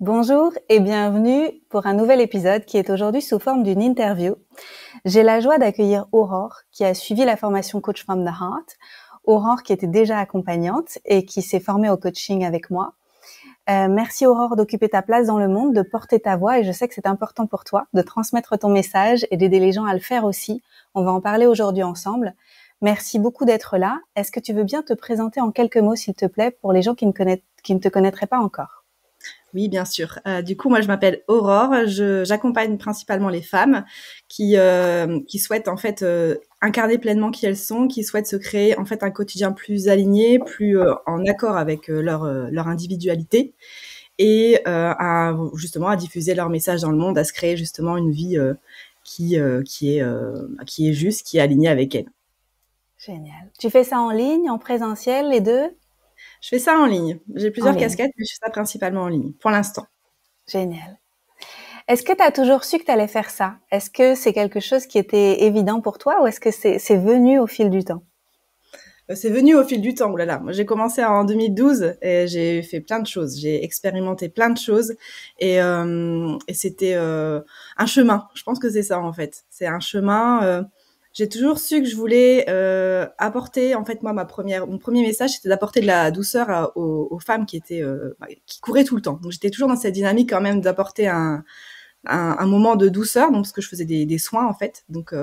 Bonjour et bienvenue pour un nouvel épisode qui est aujourd'hui sous forme d'une interview. J'ai la joie d'accueillir Aurore qui a suivi la formation Coach from the Heart. Aurore qui était déjà accompagnante et qui s'est formée au coaching avec moi. Merci Aurore d'occuper ta place dans le monde, de porter ta voix et je sais que c'est important pour toi de transmettre ton message et d'aider les gens à le faire aussi. On va en parler aujourd'hui ensemble. Merci beaucoup d'être là. Est-ce que tu veux bien te présenter en quelques mots s'il te plaît pour les gens qui ne te connaîtraient pas encore? Oui, bien sûr. Du coup, moi, je m'appelle Aurore. J'accompagne principalement les femmes qui souhaitent en fait incarner pleinement qui elles sont, qui souhaitent se créer en fait un quotidien plus aligné, plus en accord avec leur individualité et justement à diffuser leur message dans le monde, à se créer justement une vie qui est juste, qui est alignée avec elles. Génial. Tu fais ça en ligne, en présentiel, les deux? Je fais ça en ligne. J'ai plusieurs En ligne. casquettes, mais je fais ça principalement en ligne pour l'instant. Génial. Est-ce que tu as toujours su que tu allais faire ça? Est-ce que c'est quelque chose qui était évident pour toi ou est-ce que c'est venu au fil du temps? C'est venu au fil du temps. Oulala. Moi, j'ai commencé en 2012 et j'ai fait plein de choses. J'ai expérimenté plein de choses et c'était un chemin. Je pense que c'est ça en fait. C'est un chemin. J'ai toujours su que je voulais apporter. En fait, moi, mon premier message, c'était d'apporter de la douceur aux femmes qui couraient tout le temps. Donc, j'étais toujours dans cette dynamique quand même d'apporter un moment de douceur. Donc, parce que je faisais des soins en fait. Donc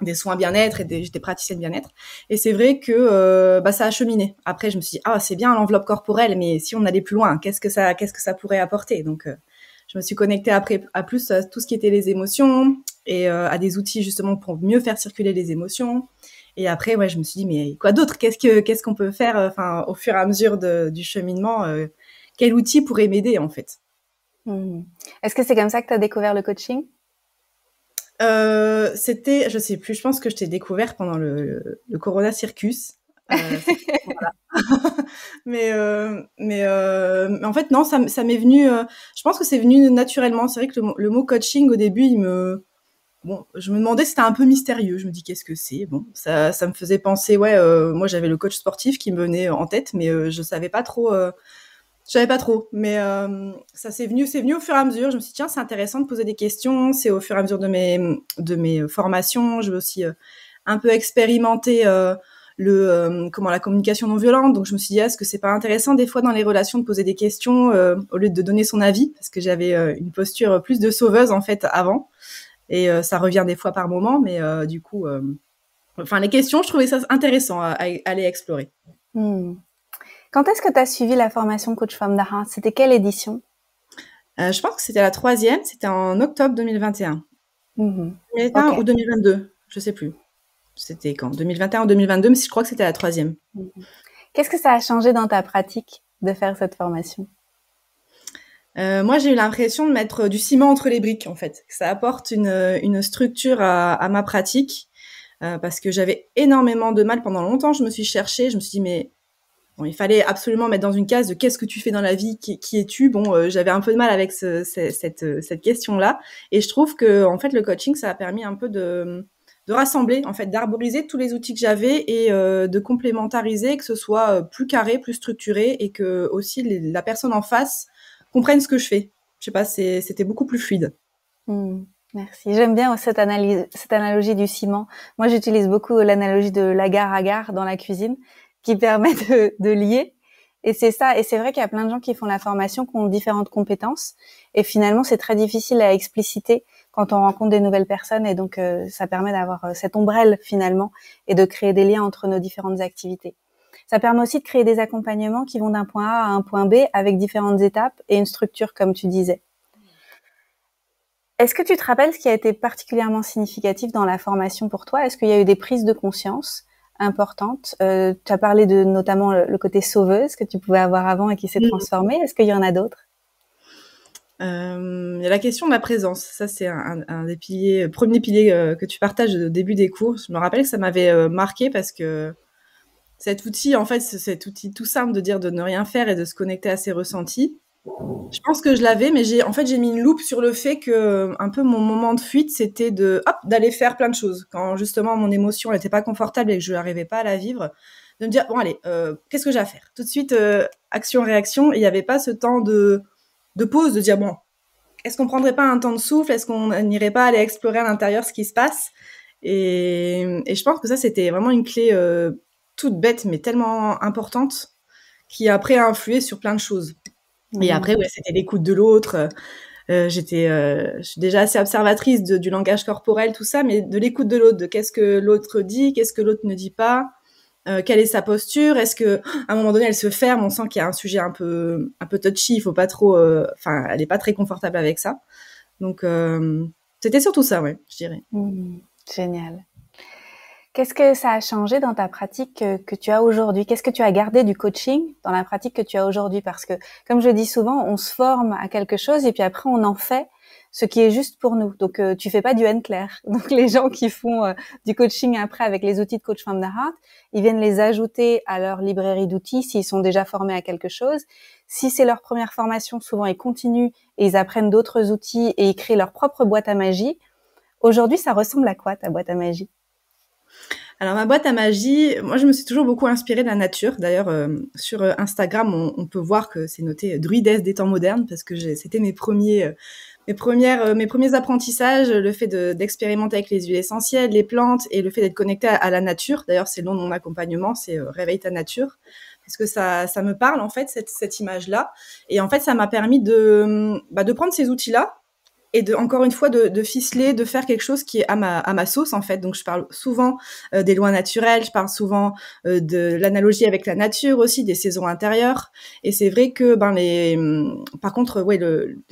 des soins bien-être et j'étais praticienne bien-être. Et c'est vrai que ça a cheminé. Après, je me suis dit, c'est bien l'enveloppe corporelle, mais si on allait plus loin, qu'est-ce que ça pourrait apporter? Donc, je me suis connectée après à plus à tout ce qui était les émotions et à des outils justement pour mieux faire circuler les émotions. Et après, je me suis dit, mais quoi d'autre? Qu'est-ce qu'on peut faire? Au fur et à mesure du cheminement, quel outil pourrait m'aider en fait? Est-ce que c'est comme ça que tu as découvert le coaching? Je sais plus, je pense que je t'ai découvert pendant le Corona Circus. Voilà. mais en fait, non, ça m'est venu, je pense que c'est venu naturellement. C'est vrai que le mot coaching, au début, je me demandais, c'était un peu mystérieux. Je me dis, qu'est-ce que c'est? Bon, ça me faisait penser, moi, j'avais le coach sportif qui me venait en tête, mais je savais pas trop. Je savais pas trop, mais c'est venu au fur et à mesure. Je me suis dit, tiens, c'est intéressant de poser des questions. C'est au fur et à mesure de mes formations. Je veux aussi un peu expérimenter la communication non violente. Donc, je me suis dit, est-ce que c'est pas intéressant des fois dans les relations de poser des questions au lieu de donner son avis? Parce que j'avais une posture plus de sauveuse, en fait, avant. Et ça revient des fois par moment, mais du coup, les questions, je trouvais ça intéressant à aller explorer. Quand est-ce que tu as suivi la formation Coach from the Heart? C'était quelle édition? Je pense que c'était la 3e, c'était en octobre 2021. 2021 ou 2022, je sais plus. C'était quand? 2021 ou 2022, mais je crois que c'était la 3e. Qu'est-ce que ça a changé dans ta pratique de faire cette formation? Moi, j'ai eu l'impression de mettre du ciment entre les briques, en fait. Ça apporte une structure à ma pratique, parce que j'avais énormément de mal pendant longtemps. Je me suis cherchée, je me suis dit, mais bon, il fallait absolument mettre dans une case de qu'est-ce que tu fais dans la vie, qui es-tu? Bon, j'avais un peu de mal avec cette question-là, et je trouve que en fait le coaching, ça a permis un peu de rassembler, en fait, d'arboriser tous les outils que j'avais et de complémentariser, que ce soit plus carré, plus structuré, et que aussi la personne en face comprenne ce que je fais. Je sais pas, c'était beaucoup plus fluide. Merci. J'aime bien cette analogie du ciment. Moi, j'utilise beaucoup l'analogie de l'agar-agar dans la cuisine, qui permet de lier. Et c'est ça. Et c'est vrai qu'il y a plein de gens qui font la formation, qui ont différentes compétences. Et finalement, c'est très difficile à expliciter quand on rencontre des nouvelles personnes. Et donc, ça permet d'avoir cette ombrelle finalement et de créer des liens entre nos différentes activités. Ça permet aussi de créer des accompagnements qui vont d'un point A à un point B avec différentes étapes et une structure, comme tu disais. Est-ce que tu te rappelles ce qui a été particulièrement significatif dans la formation pour toi? Est-ce qu'il y a eu des prises de conscience importantes? Tu as parlé de notamment le côté sauveuse que tu pouvais avoir avant et qui s'est transformé. Est-ce qu'il y en a d'autres? Il y a la question de la présence. Ça, c'est un des premiers piliers que tu partages au début des cours. Je me rappelle que ça m'avait marqué parce que cet outil, en fait, c'est cet outil tout simple de dire de ne rien faire et de se connecter à ses ressentis. Je pense que je l'avais, mais j'ai mis une loupe sur le fait que un peu mon moment de fuite, c'était d'aller faire plein de choses. Quand justement mon émotion n'était pas confortable et que je n'arrivais pas à la vivre, de me dire bon allez, qu'est-ce que j'ai à faire? Tout de suite, action-réaction. Et il n'y avait pas ce temps de de pause, de dire bon, est-ce qu'on prendrait pas un temps de souffle? Est-ce qu'on n'irait pas aller explorer à l'intérieur ce qui se passe? Et je pense que ça, c'était vraiment une clé toute bête, mais tellement importante, qui après a influé sur plein de choses. Et après, ouais, c'était l'écoute de l'autre. Je suis déjà assez observatrice du langage corporel, tout ça, mais de l'écoute de l'autre, de qu'est-ce que l'autre dit, qu'est-ce que l'autre ne dit pas, quelle est sa posture, est-ce que à un moment donné elle se ferme, on sent qu'il y a un sujet un peu touchy, il faut pas trop, enfin, elle est pas très confortable avec ça. Donc c'était surtout ça, ouais, je dirais. Génial. Qu'est-ce que ça a changé dans ta pratique que tu as aujourd'hui? Qu'est-ce que tu as gardé du coaching dans la pratique que tu as aujourd'hui? Parce que, comme je dis souvent, on se forme à quelque chose et puis après, on en fait ce qui est juste pour nous. Donc, tu fais pas du N-Clair. Donc, les gens qui font du coaching après avec les outils de Coach from the Heart, ils viennent les ajouter à leur librairie d'outils s'ils sont déjà formés à quelque chose. Si c'est leur première formation, souvent, ils continuent et ils apprennent d'autres outils et ils créent leur propre boîte à magie. Aujourd'hui, ça ressemble à quoi, ta boîte à magie? Alors ma boîte à magie, moi je me suis toujours beaucoup inspirée de la nature. D'ailleurs sur Instagram on peut voir que c'est noté druidesse des temps modernes parce que c'était mes premiers apprentissages, le fait d'expérimenter avec les huiles essentielles, les plantes et le fait d'être connecté à la nature. D'ailleurs c'est le nom de mon accompagnement, c'est réveille ta nature parce que ça me parle en fait cette image là et en fait ça m'a permis de prendre ces outils là et encore une fois de ficeler, de faire quelque chose qui est à ma sauce en fait. Donc je parle souvent des lois naturelles, je parle souvent de l'analogie avec la nature aussi, des saisons intérieures. Et c'est vrai que par contre ouais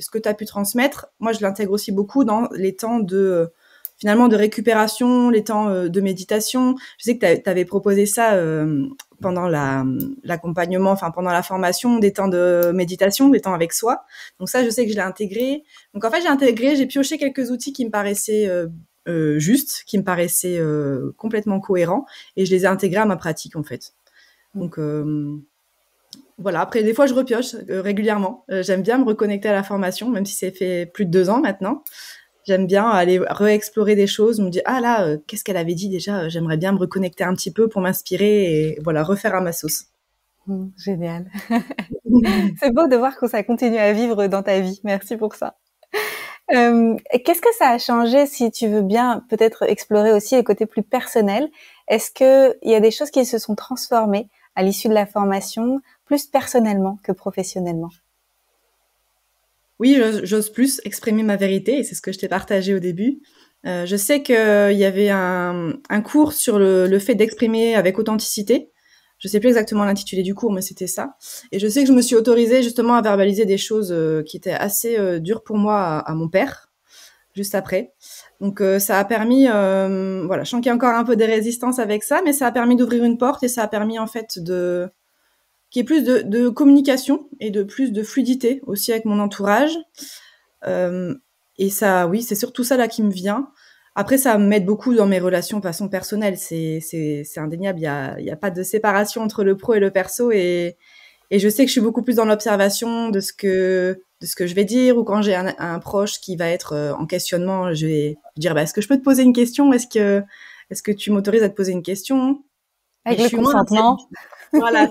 ce que tu as pu transmettre, moi je l'intègre aussi beaucoup dans les temps finalement de récupération, les temps de méditation. Je sais que tu avais proposé ça pendant l'accompagnement, enfin pendant la formation, des temps de méditation, des temps avec soi. Donc ça, je sais que je l'ai intégré. Donc en fait, j'ai pioché quelques outils qui me paraissaient justes, qui me paraissaient complètement cohérents, et je les ai intégrés à ma pratique en fait. Donc voilà. Après, des fois, je repioche régulièrement. J'aime bien me reconnecter à la formation, même si ça fait plus de 2 ans maintenant. J'aime bien aller réexplorer des choses, me dire ah là, qu'est-ce qu'elle avait dit déjà, j'aimerais bien me reconnecter un petit peu pour m'inspirer et voilà, refaire à ma sauce. Génial. C'est beau de voir que ça continue à vivre dans ta vie. Merci pour ça. Qu'est-ce que ça a changé, si tu veux bien peut-être explorer aussi le côté plus personnel? Est-ce que il y a des choses qui se sont transformées à l'issue de la formation, plus personnellement que professionnellement? Oui, j'ose plus exprimer ma vérité et c'est ce que je t'ai partagé au début. Je sais qu'il y avait un cours sur le fait d'exprimer avec authenticité. Je sais plus exactement l'intitulé du cours, mais c'était ça. Et je sais que je me suis autorisée justement à verbaliser des choses qui étaient assez dures pour moi à mon père, juste après. Donc ça a permis, voilà, je sens qu'il y a encore un peu des résistances avec ça, mais ça a permis d'ouvrir une porte et ça a permis en fait qu'il y ait plus de communication et de plus de fluidité aussi avec mon entourage. Et ça, oui, c'est surtout ça là qui me vient. Après, ça m'aide beaucoup dans mes relations de façon personnelle. C'est indéniable. Il y a pas de séparation entre le pro et le perso. Et je sais que je suis beaucoup plus dans l'observation de ce que je vais dire, ou quand j'ai un proche qui va être en questionnement, je vais dire, est-ce que je peux te poser une question? Est-ce que tu m'autorises à te poser une question? Avec le consentement. Voilà,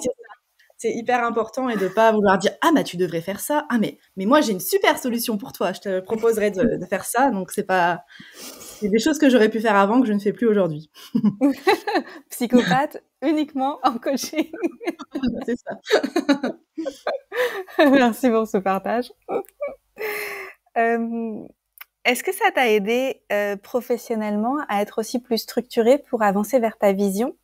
c'est hyper important, et de pas vouloir dire ah tu devrais faire ça, ah mais moi j'ai une super solution pour toi, je te proposerais de faire ça. Donc c'est des choses que j'aurais pu faire avant que je ne fais plus aujourd'hui. Psychopathe uniquement en coaching. C'est ça. Merci pour ce partage. Est-ce que ça t'a aidé professionnellement à être aussi plus structuré pour avancer vers ta vision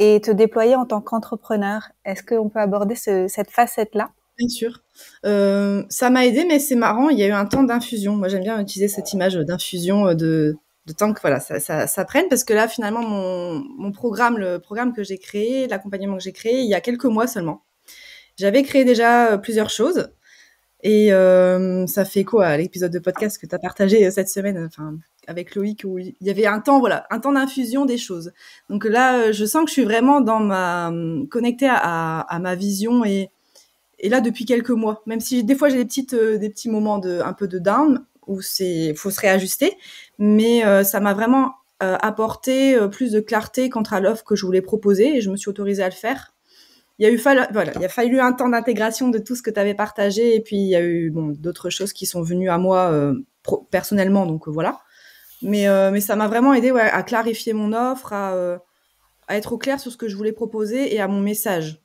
et te déployer en tant qu'entrepreneur? Est-ce qu'on peut aborder cette facette-là? Bien sûr. Ça m'a aidé, mais c'est marrant, il y a eu un temps d'infusion. Moi, j'aime bien utiliser cette image d'infusion, de temps que voilà, ça prenne, parce que là, finalement, mon programme, le programme que j'ai créé, l'accompagnement que j'ai créé, il y a quelques mois seulement. J'avais créé déjà plusieurs choses, et ça fait écho à l'épisode de podcast que tu as partagé cette semaine, enfin avec Loïc, où il y avait un temps d'infusion des choses. Donc là, je sens que je suis vraiment connectée à ma vision, et là depuis quelques mois, même si des fois j'ai des petits moments un peu de down où faut se réajuster, mais ça m'a vraiment apporté plus de clarté quant à l'offre que je voulais proposer, et je me suis autorisée à le faire. voilà, il a fallu un temps d'intégration de tout ce que tu avais partagé, et puis il y a eu d'autres choses qui sont venues à moi personnellement, donc voilà. Mais ça m'a vraiment aidé à clarifier mon offre, à être au clair sur ce que je voulais proposer et à mon message.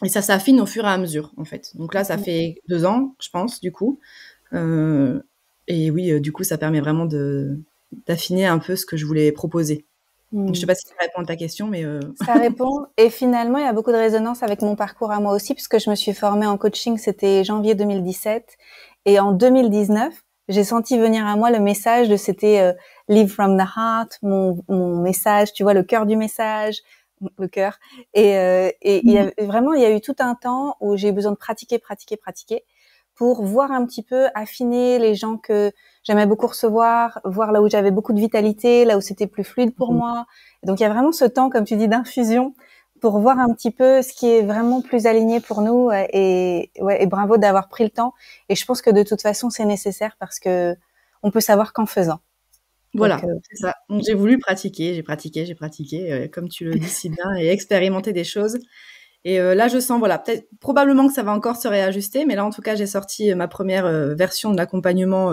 Et ça s'affine au fur et à mesure, en fait. Donc là, ça fait 2 ans, je pense, du coup. Et oui, du coup, ça permet vraiment d'affiner un peu ce que je voulais proposer. Je ne sais pas si ça répond à ta question, mais... Ça répond. Et finalement, il y a beaucoup de résonance avec mon parcours à moi aussi, puisque je me suis formée en coaching, c'était janvier 2017. Et en 2019, j'ai senti venir à moi le message c'était Live from the Heart, mon message, tu vois, le cœur du message, le cœur. Et il y a eu tout un temps où j'ai eu besoin de pratiquer pour voir un petit peu, affiner les gens que j'aimais beaucoup recevoir, voir là où j'avais beaucoup de vitalité, là où c'était plus fluide pour moi. Et donc il y a vraiment ce temps, comme tu dis, d'infusion pour voir un petit peu ce qui est vraiment plus aligné pour nous. Et bravo d'avoir pris le temps. Et je pense que de toute façon c'est nécessaire parce que on peut savoir qu'en faisant. Voilà, c'est ça. Donc, j'ai voulu pratiquer, comme tu le dis si bien, et expérimenter des choses. Et là, je sens, voilà, probablement que ça va encore se réajuster, mais là, en tout cas, j'ai sorti ma première version de l'accompagnement,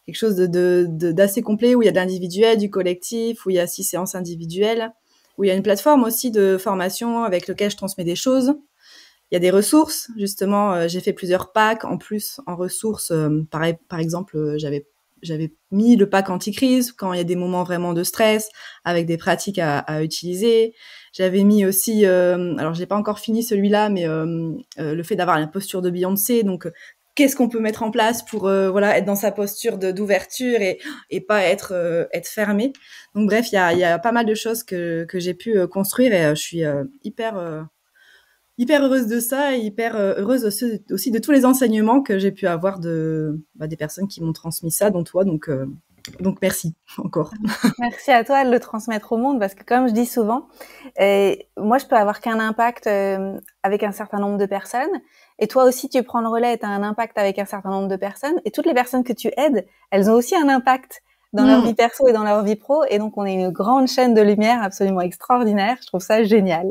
quelque chose d'assez complet, où il y a de l'individuel, du collectif, où il y a 6 séances individuelles, où il y a une plateforme aussi de formation avec laquelle je transmets des choses. Il y a des ressources, justement, j'ai fait plusieurs packs en plus en ressources. Par exemple, j'avais mis le pack anti-crise quand il y a des moments vraiment de stress, avec des pratiques à utiliser. J'avais mis aussi, alors j'ai pas encore fini celui-là, mais le fait d'avoir la posture de Beyoncé, donc qu'est-ce qu'on peut mettre en place pour voilà, être dans sa posture d'ouverture et pas être fermé. Donc bref, il y a pas mal de choses que j'ai pu construire, et je suis hyper heureuse de ça, et hyper heureuse aussi de tous les enseignements que j'ai pu avoir des personnes qui m'ont transmis ça, dont toi. Donc merci encore. Merci à toi de le transmettre au monde, parce que comme je dis souvent, moi je peux avoir qu'un impact avec un certain nombre de personnes, et toi aussi tu prends le relais et tu as un impact avec un certain nombre de personnes, et toutes les personnes que tu aides, elles ont aussi un impact dans leur vie perso et dans leur vie pro, et donc on est une grande chaîne de lumière absolument extraordinaire. Je trouve ça génial.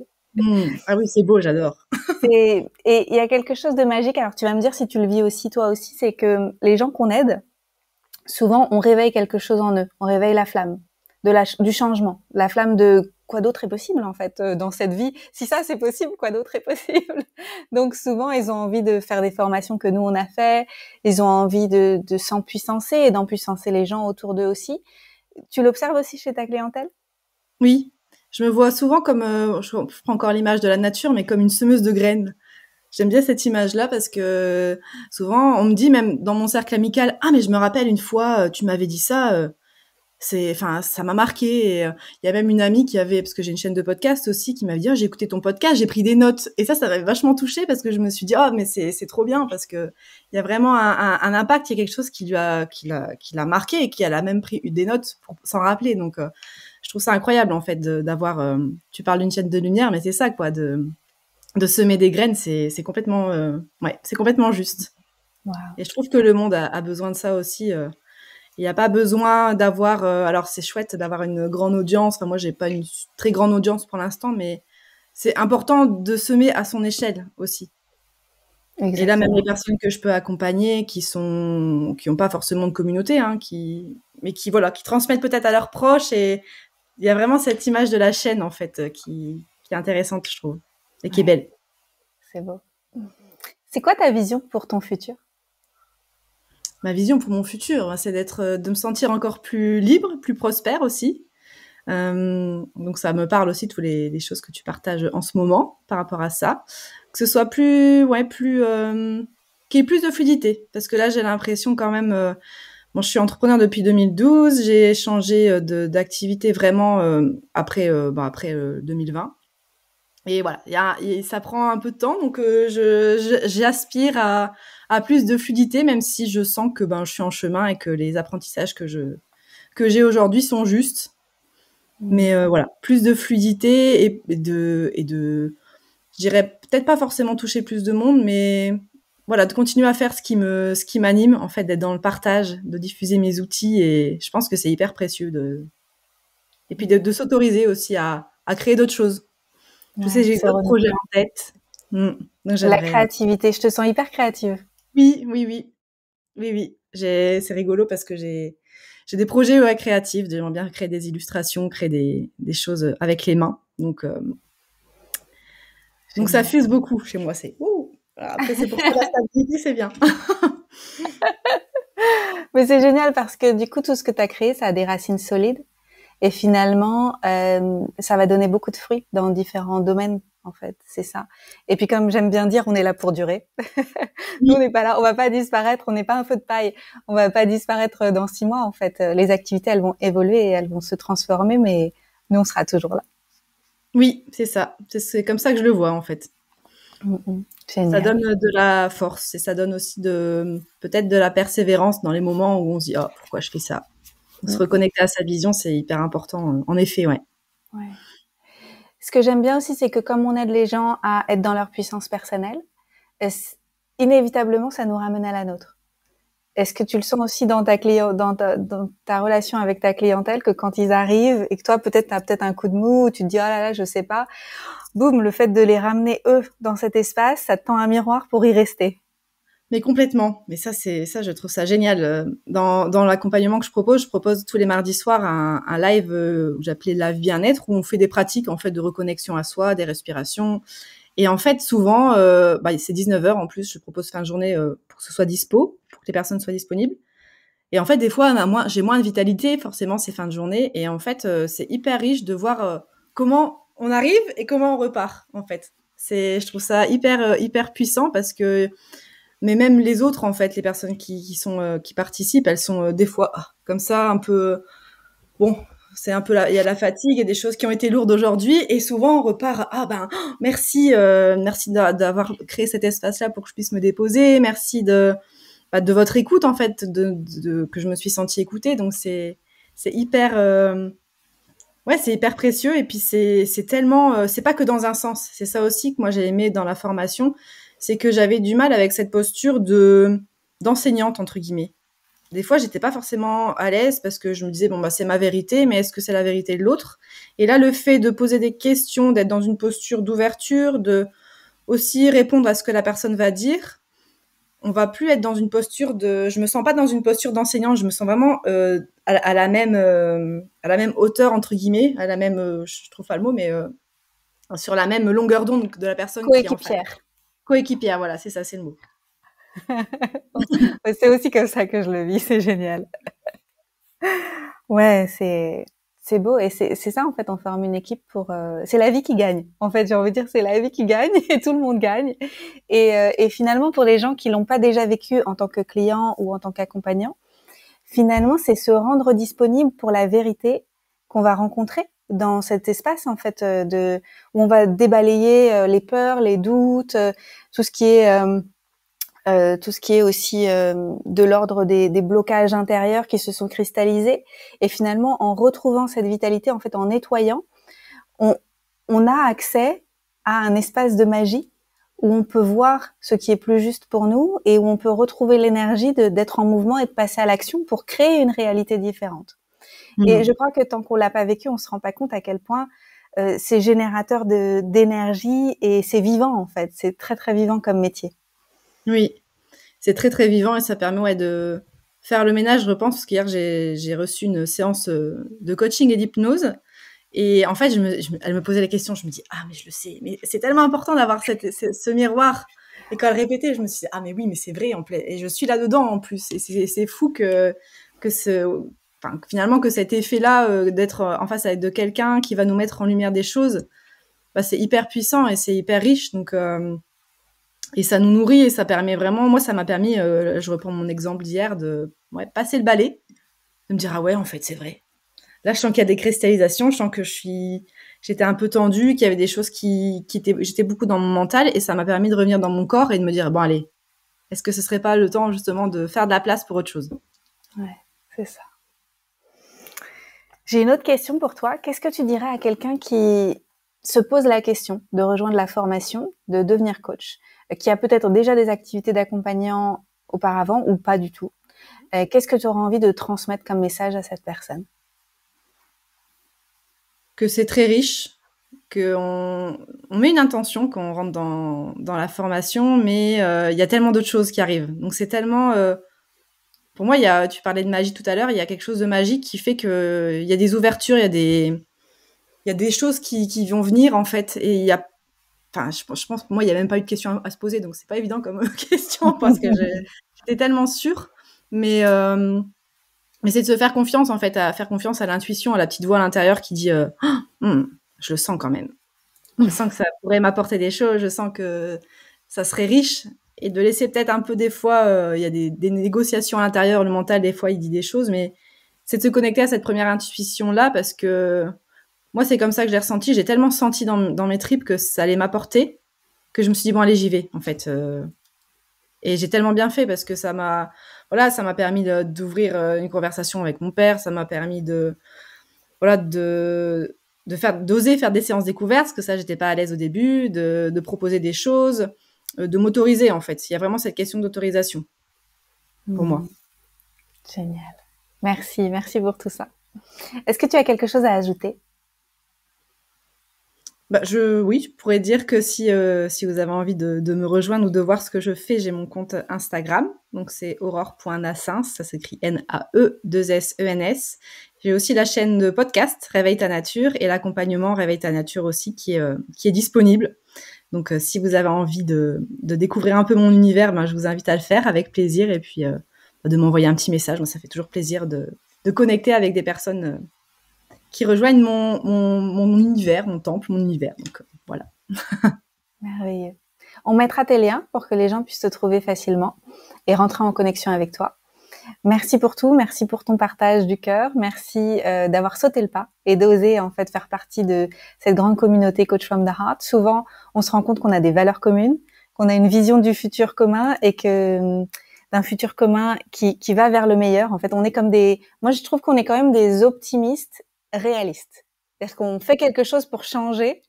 Ah oui, c'est beau, j'adore. Et il y a quelque chose de magique, alors tu vas me dire si tu le vis aussi toi aussi, c'est que les gens qu'on aide, souvent on réveille quelque chose en eux, on réveille la flamme du changement, la flamme de quoi d'autre est possible en fait dans cette vie. Si ça c'est possible, quoi d'autre est possible. Donc souvent ils ont envie de faire des formations que nous on a fait, ils ont envie de s'empuissancer et d'empuissancer les gens autour d'eux aussi. Tu l'observes aussi chez ta clientèle? Oui, je me vois souvent comme, je prends encore l'image de la nature, mais comme une semeuse de graines. J'aime bien cette image-là parce que souvent on me dit, même dans mon cercle amical, ah mais je me rappelle une fois tu m'avais dit ça, ça m'a marqué. Et il y a même une amie parce que j'ai une chaîne de podcast aussi, qui m'avait dit, oh, j'ai écouté ton podcast, j'ai pris des notes, et ça m'avait vachement touchée, parce que je me suis dit, oh mais c'est trop bien, parce que il y a vraiment un impact, il y a quelque chose qui l'a marqué, et qui elle a même pris des notes pour s'en rappeler. Donc je trouve ça incroyable en fait d'avoir tu parles d'une chaîne de lumière, mais c'est ça quoi, de semer des graines, c'est complètement c'est complètement juste. Wow. Et je trouve que le monde a besoin de ça aussi. Il n'y a pas besoin d'avoir... alors, c'est chouette d'avoir une grande audience. Enfin, moi, j'ai pas une très grande audience pour l'instant, mais c'est important de semer à son échelle aussi. Exactement. Et là, même les personnes que je peux accompagner, qui n'ont pas forcément de communauté, mais qui transmettent peut-être à leurs proches. Et il y a vraiment cette image de la chaîne, en fait, qui est intéressante, je trouve, et qui est belle. C'est beau. C'est quoi ta vision pour ton futur? Ma vision pour mon futur, c'est de me sentir encore plus libre, plus prospère aussi. Donc ça me parle aussi, toutes les choses que tu partages en ce moment par rapport à ça. Que ce soit qu'il y ait plus de fluidité. Parce que là, j'ai l'impression quand même... je suis entrepreneur depuis 2012. J'ai changé d'activité vraiment après 2020. Et voilà, ça prend un peu de temps, donc j'aspire à plus de fluidité, même si je sens que je suis en chemin et que les apprentissages que j'ai aujourd'hui sont justes. Mais voilà, plus de fluidité et de je dirais peut-être pas forcément toucher plus de monde, mais voilà, de continuer à faire ce qui m'anime, en fait, d'être dans le partage, de diffuser mes outils, et je pense que c'est hyper précieux et puis de s'autoriser aussi à créer d'autres choses. Je sais, j'ai d'autres projets en tête, Donc La j'aimerais. créativité, je te sens hyper créative. Oui, oui, oui, oui, oui. C'est rigolo parce que j'ai des projets créatifs. J'aimerais bien créer des illustrations, créer des choses avec les mains. Donc ça Génial. fuse beaucoup chez moi. C'est ouh. Voilà, après c'est pour ça la stabilité, c'est bien. Mais c'est génial parce que du coup, tout ce que tu as créé, ça a des racines solides. Et finalement, ça va donner beaucoup de fruits dans différents domaines, en fait. C'est ça. Et puis, comme j'aime bien dire, on est là pour durer. Nous, on Oui, n'est pas là, on va pas disparaître, on n'est pas un feu de paille. On va pas disparaître dans 6 mois, en fait. Les activités, elles vont évoluer et elles vont se transformer, mais nous, on sera toujours là. oui, c'est ça. C'est comme ça que je le vois en fait. Ça Génial. donne de la force et ça donne aussi peut-être de la persévérance dans les moments où on se dit oh pourquoi je fais ça. Se Mm, reconnecter à sa vision, c'est hyper important. En effet, ouais. ouais. Ce que j'aime bien aussi, c'est que comme on aide les gens à être dans leur puissance personnelle, inévitablement, ça nous ramène à la nôtre. Est-ce que tu le sens aussi dans dans ta relation avec ta clientèle, que quand ils arrivent et que toi, peut-être, t'as peut-être un coup de mou, ou tu te dis, oh là là, je sais pas, boum, le fait de les ramener, eux, dans cet espace, ça te tend un miroir pour y rester. Mais complètement. Mais ça, je trouve ça génial. Dans l'accompagnement que je propose tous les mardis soirs un live où j'appelais Live Bien-être, où on fait des pratiques en fait de reconnexion à soi, des respirations. Et en fait, souvent, c'est 19 heures en plus. Je propose fin de journée pour que ce soit dispo, pour que les personnes soient disponibles. Et en fait, des fois, j'ai moins de vitalité. Forcément, c'est fin de journée. Et en fait, c'est hyper riche de voir comment on arrive et comment on repart. En fait, je trouve ça hyper puissant parce que mais même les autres, en fait, les personnes qui participent, elles sont des fois comme ça, un peu. Bon, c'est un peu il y a la fatigue, il y a des choses qui ont été lourdes aujourd'hui, et souvent on repart. Ah ben, merci, merci d'avoir créé cet espace-là pour que je puisse me déposer. Merci de votre écoute, en fait, que je me suis sentie écoutée. Donc c'est hyper. Ouais, c'est hyper précieux et puis c'est tellement c'est pas que dans un sens. C'est ça aussi que moi j'ai aimé dans la formation, c'est que j'avais du mal avec cette posture de d'enseignante entre guillemets. Des fois, j'étais pas forcément à l'aise parce que je me disais bon bah c'est ma vérité, mais est-ce que c'est la vérité de l'autre? Et là, le fait de poser des questions, d'être dans une posture d'ouverture, de aussi répondre à ce que la personne va dire, on va plus être dans une posture je me sens pas dans une posture d'enseignant, je me sens vraiment à la même hauteur entre guillemets, à la même, je trouve pas le mot, mais sur la même longueur d'onde de la personne qui est en face. Coéquipière. Coéquipière, voilà, c'est ça, c'est le mot. C'est aussi comme ça que je le vis, c'est génial. Ouais, c'est beau et c'est ça en fait, on forme une équipe pour c'est la vie qui gagne. En fait, j'ai envie de dire c'est la vie qui gagne et tout le monde gagne. Et finalement pour les gens qui l'ont pas déjà vécu en tant que client ou en tant qu'accompagnant, finalement c'est se rendre disponible pour la vérité qu'on va rencontrer dans cet espace en fait où on va débalayer les peurs, les doutes, tout ce qui est tout ce qui est aussi de l'ordre des blocages intérieurs qui se sont cristallisés. Et finalement, en retrouvant cette vitalité, en fait, en nettoyant, on, on a accès à un espace de magie où on peut voir ce qui est plus juste pour nous et où on peut retrouver l'énergie d'être en mouvement et de passer à l'action pour créer une réalité différente. Et je Mmh. crois que tant qu'on l'a pas vécu, on se rend pas compte à quel point c'est générateur d'énergie et c'est vivant en fait. C'est très très vivant comme métier. Oui, c'est très très vivant et ça permet de faire le ménage, je repense, parce qu'hier j'ai reçu une séance de coaching et d'hypnose. Et en fait, elle me posait la question, je me dis, ah, mais je le sais, mais c'est tellement important d'avoir ce miroir. Et quand elle répétait, je me suis dit, ah, mais oui, mais c'est vrai, en plus. Et je suis là-dedans, en plus. Et c'est fou que finalement, que cet effet-là, d'être en face de quelqu'un qui va nous mettre en lumière des choses, bah, c'est hyper puissant et c'est hyper riche. Et ça nous nourrit et ça permet vraiment, moi, ça m'a permis, je reprends mon exemple d'hier, de passer le balai, de me dire, ah ouais, en fait, c'est vrai. Là, je sens qu'il y a des cristallisations, je sens que j'étais un peu tendue, qu'il y avait des choses j'étais beaucoup dans mon mental et ça m'a permis de revenir dans mon corps et de me dire, bon, allez, est-ce que ce serait pas le temps, justement, de faire de la place pour autre chose? Ouais, c'est ça. J'ai une autre question pour toi. Qu'est-ce que tu dirais à quelqu'un qui se pose la question de rejoindre la formation, de devenir coach, qui a peut-être déjà des activités d'accompagnant auparavant ou pas du tout? Qu'est-ce que tu auras envie de transmettre comme message à cette personne? Que c'est très riche, qu'on met une intention quand on rentre dans la formation, mais il y a tellement d'autres choses qui arrivent. Donc c'est tellement... pour moi, tu parlais de magie tout à l'heure, il y a quelque chose de magique qui fait qu'il y a des ouvertures, il y a des choses qui vont venir, en fait. Et il y a... Enfin, je pense que pour moi, il n'y a même pas eu de question à se poser, donc c'est pas évident comme question, parce que j'étais tellement sûre. Mais c'est de se faire confiance, en fait, à faire confiance à l'intuition, à la petite voix à l'intérieur qui dit je le sens quand même. Je sens que ça pourrait m'apporter des choses, je sens que ça serait riche. Et de laisser peut-être un peu des fois, il y a des négociations à l'intérieur, le mental, des fois, il dit des choses, mais c'est de se connecter à cette première intuition-là, parce que moi, c'est comme ça que j'ai ressenti. J'ai tellement senti dans mes tripes que ça allait m'apporter, que je me suis dit, bon, allez, j'y vais, en fait. Et j'ai tellement bien fait, parce que ça m'a permis d'ouvrir une conversation avec mon père, ça m'a permis d'oser faire des séances découvertes, parce que ça, j'étais pas à l'aise au début, de proposer des choses, de m'autoriser, en fait. Il y a vraiment cette question d'autorisation pour moi. Génial. Merci pour tout ça. Est-ce que tu as quelque chose à ajouter? Oui, je pourrais dire que si vous avez envie de me rejoindre ou de voir ce que je fais, j'ai mon compte Instagram. Donc, c'est aurore.nassens, ça s'écrit Nae2SENS. J'ai aussi la chaîne de podcast Réveille ta nature et l'accompagnement Réveille ta nature aussi qui est disponible. Donc, si vous avez envie de découvrir un peu mon univers, je vous invite à le faire avec plaisir et puis de m'envoyer un petit message. Moi, ça fait toujours plaisir de connecter avec des personnes qui rejoignent mon univers, mon temple, mon univers. Donc, voilà. Merveilleux. On mettra tes liens pour que les gens puissent te trouver facilement et rentrer en connexion avec toi. Merci pour tout, merci pour ton partage du cœur, merci d'avoir sauté le pas et d'oser en fait faire partie de cette grande communauté Coach from the Heart. Souvent, on se rend compte qu'on a des valeurs communes, qu'on a une vision du futur commun et que d'un futur commun qui va vers le meilleur. En fait, on est comme moi je trouve qu'on est quand même des optimistes réalistes. C'est-à-dire qu'on fait quelque chose pour changer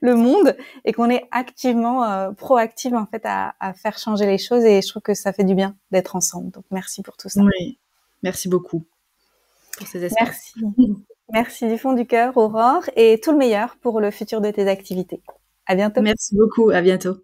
le monde et qu'on est activement proactive en fait à faire changer les choses et je trouve que ça fait du bien d'être ensemble. Donc merci pour tout ça. Oui, merci beaucoup pour ces espaces. Merci du fond du cœur, Aurore, et tout le meilleur pour le futur de tes activités. À bientôt. Merci beaucoup, à bientôt.